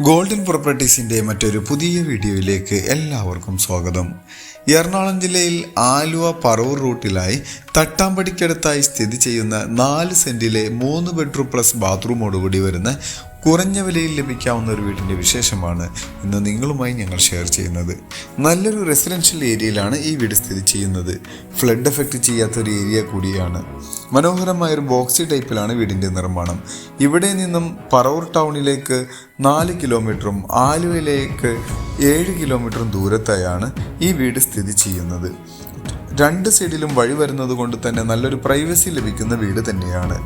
Golden പ്രോപ്പർട്ടീസിൻ്റെ മറ്റൊരു പുതിയ വീഡിയോയിലേക്ക് എല്ലാവർക്കും സ്വാഗതം. എറണാകുളം ജില്ലയിൽ ആലുവ പറവൂർ റൂട്ടിലായി തട്ടാമ്പടിക്കടുത്തായി സ്ഥിതി ചെയ്യുന്ന 4 സെൻറ്റിലെ 3 ബെഡ്റൂം പ്ലസ് ബാത്റൂമോടുകൂടി വരുന്ന കുറഞ്ഞ വിലയിൽ ലഭിക്കാവുന്ന ഒരു വീടിൻ്റെ വിശേഷമാണ് ഇന്ന് നിങ്ങളുമായി ഞങ്ങൾ ഷെയർ ചെയ്യുന്നത്. നല്ലൊരു റെസിഡൻഷ്യൽ ഏരിയയിലാണ് ഈ വീട് സ്ഥിതി ചെയ്യുന്നത്. ഫ്ലഡ് എഫക്റ്റ് ചെയ്യാത്തൊരു ഏരിയ കൂടിയാണ്. മനോഹരമായൊരു ബോക്സി ടൈപ്പിലാണ് വീടിൻ്റെ നിർമ്മാണം. ഇവിടെ നിന്നും പറവൂർ ടൗണിലേക്ക് 4 കിലോമീറ്ററും ആലുവയിലേക്ക് 7 കിലോമീറ്ററും ദൂരത്തായാണ് ഈ വീട് സ്ഥിതി ചെയ്യുന്നത്. 2 സൈഡിലും വഴി വരുന്നത് കൊണ്ട് തന്നെ നല്ലൊരു പ്രൈവസി ലഭിക്കുന്ന വീട് തന്നെയാണ്.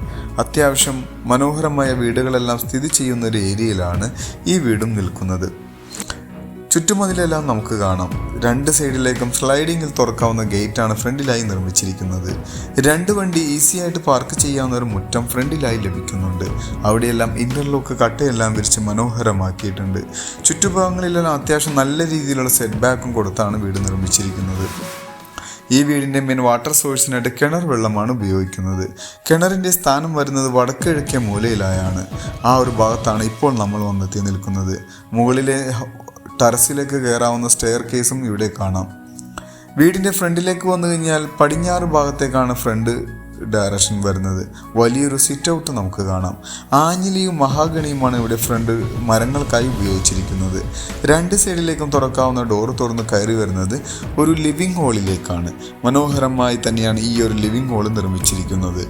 അത്യാവശ്യം മനോഹരമായ വീടുകളെല്ലാം സ്ഥിതി ചെയ്യുന്ന ഒരു ഏരിയയിലാണ് ഈ വീടും നിൽക്കുന്നത്. ചുറ്റുമതിലെല്ലാം നമുക്ക് കാണാം. 2 സൈഡിലേക്കും സ്ലൈഡിങ്ങിൽ തുറക്കാവുന്ന ഗേറ്റാണ് ഫ്രണ്ടിലായി നിർമ്മിച്ചിരിക്കുന്നത്. 2 വണ്ടി ഈസി ആയിട്ട് പാർക്ക് ചെയ്യാവുന്ന ഒരു മുറ്റം ഫ്രണ്ടിലായി ലഭിക്കുന്നുണ്ട്. അവിടെയെല്ലാം ഇന്റർലോക്ക് കട്ടയെല്ലാം വിരിച്ച് മനോഹരമാക്കിയിട്ടുണ്ട്. ചുറ്റുഭാഗങ്ങളിലെല്ലാം അത്യാവശ്യം നല്ല രീതിയിലുള്ള സെറ്റ് ബാക്കും കൊടുത്താണ് വീട് നിർമ്മിച്ചിരിക്കുന്നത്. ഈ വീടിൻ്റെ മെയിൻ വാട്ടർ സോഴ്സിനായിട്ട് കിണർ വെള്ളമാണ് ഉപയോഗിക്കുന്നത്. കിണറിൻ്റെ സ്ഥാനം വരുന്നത് വടക്കിഴക്കേ മൂലയിലായാണ്. ആ ഒരു ഭാഗത്താണ് ഇപ്പോൾ നമ്മൾ വന്നെത്തി നിൽക്കുന്നത്. മുകളിലെ ടെറസിലേക്ക് കയറാവുന്ന സ്റ്റെയർ കേസും ഇവിടെ കാണാം. വീടിൻ്റെ ഫ്രണ്ടിലേക്ക് വന്നു കഴിഞ്ഞാൽ പടിഞ്ഞാറ് ഭാഗത്തേക്കാണ് ഫ്രണ്ട് ഡയറക്ഷൻ വരുന്നത്. വലിയൊരു സിറ്റ് ഔട്ട് നമുക്ക് കാണാം. ആഞ്ഞിലിയും മഹാഗണിയുമാണ് ഇവിടെ ഫ്രണ്ട് മരങ്ങൾക്കായി ഉപയോഗിച്ചിരിക്കുന്നത്. 2 സൈഡിലേക്കും തുറക്കാവുന്ന ഡോർ തുറന്ന് കയറി വരുന്നത് ഒരു ലിവിംഗ് ഹാളിലേക്കാണ്. മനോഹരമായി തന്നെയാണ് ഈ ഒരു ലിവിംഗ് ഹാൾ നിർമ്മിച്ചിരിക്കുന്നത്.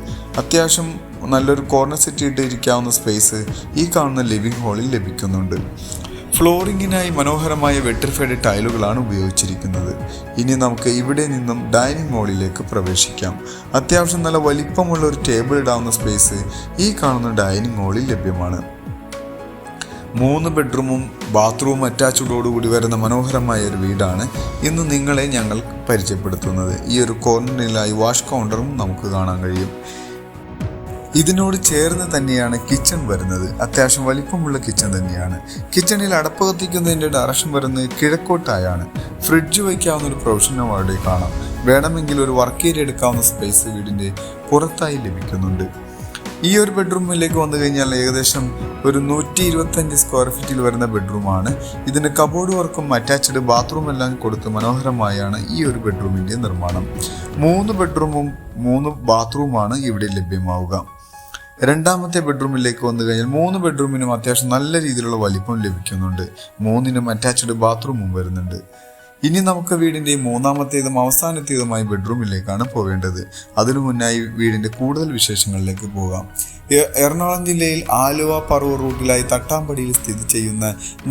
അത്യാവശ്യം നല്ലൊരു കോർണർ സെറ്റ് ഇട്ട് ഇരിക്കാവുന്ന സ്പേസ് ഈ കാണുന്ന ലിവിംഗ് ഹാളിൽ ലഭിക്കുന്നുണ്ട്. ഫ്ലോറിങ്ങിനായി മനോഹരമായ വെട്രിഫൈഡ് ടൈലുകളാണ് ഉപയോഗിച്ചിരിക്കുന്നത്. ഇനി നമുക്ക് ഇവിടെ നിന്നും ഡൈനിങ് ഹാളിലേക്ക് പ്രവേശിക്കാം. അത്യാവശ്യം നല്ല വലിപ്പമുള്ള ഒരു ടേബിൾ ഇടാവുന്ന സ്പേസ് ഈ കാണുന്ന ഡൈനിങ് ഹാളിൽ ലഭ്യമാണ്. 3 ബെഡ്റൂമും ബാത്റൂം അറ്റാച്ച്ഡോടുകൂടി വരുന്ന മനോഹരമായ ഒരു വീടാണ് ഇന്ന് നിങ്ങളെ ഞങ്ങൾ പരിചയപ്പെടുത്തുന്നത്. ഈ ഒരു കോർണറിലായി വാഷ് കൗണ്ടറും നമുക്ക് കാണാൻ കഴിയും. ഇതിനോട് ചേർന്ന് തന്നെയാണ് കിച്ചൺ വരുന്നത്. അത്യാവശ്യം വലിപ്പമുള്ള കിച്ചൺ തന്നെയാണ്. കിച്ചണിൽ അടപ്പ് കത്തിക്കുന്നതിൻ്റെ ഡയറക്ഷൻ വരുന്നത് കിഴക്കോട്ടായാണ്. ഫ്രിഡ്ജ് വയ്ക്കാവുന്ന ഒരു പ്രൊവിഷനും അവിടെ കാണാം. വേണമെങ്കിൽ ഒരു വർക്ക് ഏരിയ എടുക്കാവുന്ന സ്പേസ് വീടിൻ്റെ പുറത്തായി ലഭിക്കുന്നുണ്ട്. ഈ ഒരു ബെഡ്റൂമിലേക്ക് വന്നു കഴിഞ്ഞാൽ ഏകദേശം ഒരു 125 സ്ക്വയർ ഫീറ്റിൽ വരുന്ന ബെഡ്റൂമാണ്. ഇതിന് കബോർഡ് വർക്കും അറ്റാച്ച്ഡ് ബാത്റൂം എല്ലാം കൊടുത്ത് മനോഹരമായാണ് ഈ ഒരു ബെഡ്റൂമിൻ്റെ നിർമ്മാണം. 3 ബെഡ്റൂമും 3 ബാത്റൂമാണ് ഇവിടെ ലഭ്യമാവുക. 2ാമത്തെ ബെഡ്റൂമിലേക്ക് വന്നു കഴിഞ്ഞാൽ 3 ബെഡ്റൂമിനും അത്യാവശ്യം നല്ല രീതിയിലുള്ള വലിപ്പം ലഭിക്കുന്നുണ്ട്. 3നും അറ്റാച്ച്ഡ് ബാത്റൂമും വരുന്നുണ്ട്. ഇനി നമുക്ക് വീടിൻ്റെ 3ാമത്തേതും അവസാനത്തേതുമായി ബെഡ്റൂമിലേക്കാണ് പോവേണ്ടത്. അതിനു മുന്നായി വീടിൻ്റെ കൂടുതൽ വിശേഷങ്ങളിലേക്ക് പോകാം. എറണാകുളം ജില്ലയിൽ ആലുവ പറവൂർ റൂട്ടിലായി തട്ടാമ്പടിയിൽ സ്ഥിതി ചെയ്യുന്ന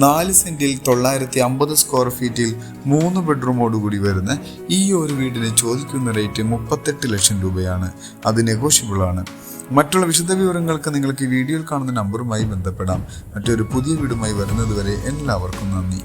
4 സെൻറ്റിൽ 950 സ്ക്വയർ ഫീറ്റിൽ 3 ബെഡ്റൂമോടുകൂടി വരുന്ന ഈ ഒരു വീടിന് ചോദിക്കുന്ന റേറ്റ് 38 ലക്ഷം രൂപയാണ്. അത് നെഗോഷ്യബിൾ ആണ്. മറ്റുള്ള വിശദ വിവരങ്ങൾക്ക് നിങ്ങൾക്ക് ഈ വീഡിയോയിൽ കാണുന്ന നമ്പറുമായി ബന്ധപ്പെടാം. മറ്റൊരു പുതിയ വീടുമായി വരുന്നതുവരെ എല്ലാവർക്കും നന്ദി.